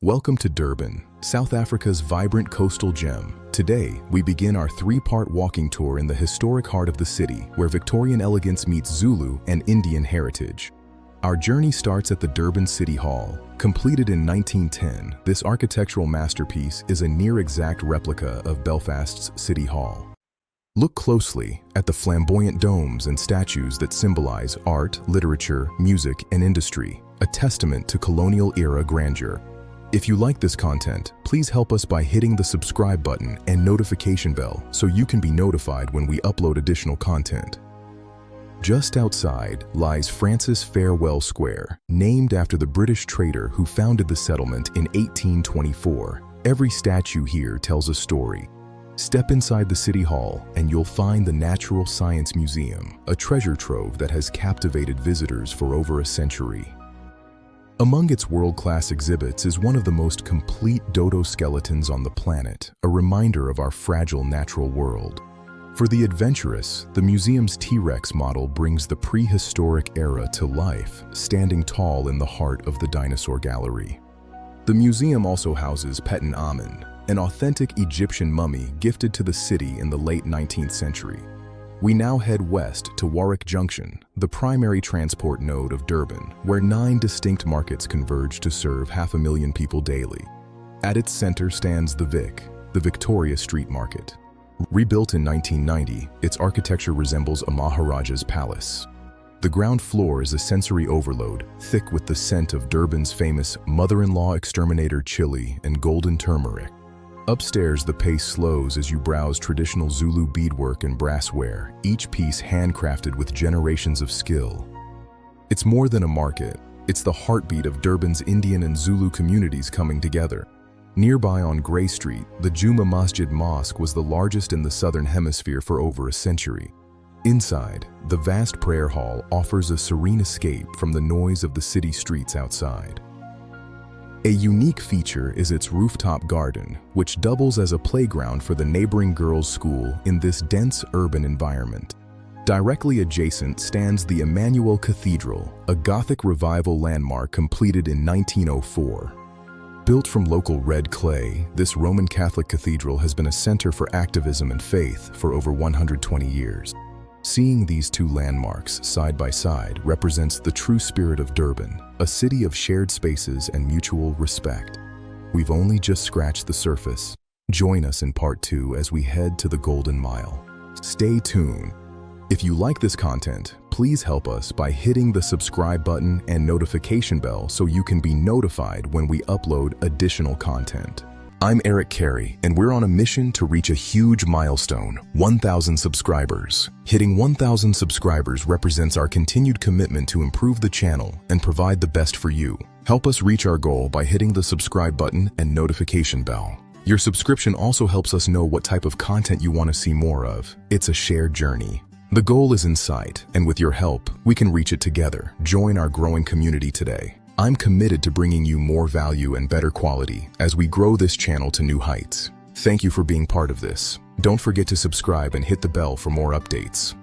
Welcome to Durban, South Africa's vibrant coastal gem. Today, we begin our three-part walking tour in the historic heart of the city, where Victorian elegance meets Zulu and Indian heritage. Our journey starts at the Durban City Hall. Completed in 1910, this architectural masterpiece is a near-exact replica of Belfast's City Hall. Look closely at the flamboyant domes and statues that symbolize art, literature, music, and industry, a testament to colonial-era grandeur. If you like this content, please help us by hitting the subscribe button and notification bell so you can be notified when we upload additional content. Just outside lies Francis Farewell Square, named after the British trader who founded the settlement in 1824. Every statue here tells a story. Step inside the City Hall and you'll find the Natural Science Museum, a treasure trove that has captivated visitors for over a century. Among its world-class exhibits is one of the most complete dodo skeletons on the planet, a reminder of our fragile natural world. For the adventurous, the museum's T-Rex model brings the prehistoric era to life, standing tall in the heart of the dinosaur gallery. The museum also houses Petin Amen, an authentic Egyptian mummy gifted to the city in the late 19th century. We now head west to Warwick Junction, the primary transport node of Durban, where 9 distinct markets converge to serve 500,000 people daily. At its center stands the Vic, the Victoria Street Market. Rebuilt in 1990, its architecture resembles a Maharaja's palace. The ground floor is a sensory overload, thick with the scent of Durban's famous mother-in-law exterminator chili and golden turmeric. Upstairs, the pace slows as you browse traditional Zulu beadwork and brassware, each piece handcrafted with generations of skill. It's more than a market, it's the heartbeat of Durban's Indian and Zulu communities coming together. Nearby on Grey Street, the Juma Masjid Mosque was the largest in the Southern Hemisphere for over a century. Inside, the vast prayer hall offers a serene escape from the noise of the city streets outside. A unique feature is its rooftop garden, which doubles as a playground for the neighboring girls' school in this dense urban environment. Directly adjacent stands the Emmanuel Cathedral, a Gothic Revival landmark completed in 1904. Built from local red clay, this Roman Catholic cathedral has been a center for activism and faith for over 120 years. Seeing these two landmarks side by side represents the true spirit of Durban, a city of shared spaces and mutual respect. We've only just scratched the surface. Join us in part 2 as we head to the Golden Mile. Stay tuned. If you like this content, please help us by hitting the subscribe button and notification bell so you can be notified when we upload additional content. I'm Eric Carey, and we're on a mission to reach a huge milestone, 1,000 subscribers. Hitting 1,000 subscribers represents our continued commitment to improve the channel and provide the best for you. Help us reach our goal by hitting the subscribe button and notification bell. Your subscription also helps us know what type of content you want to see more of. It's a shared journey. The goal is in sight, and with your help, we can reach it together. Join our growing community today. I'm committed to bringing you more value and better quality as we grow this channel to new heights. Thank you for being part of this. Don't forget to subscribe and hit the bell for more updates.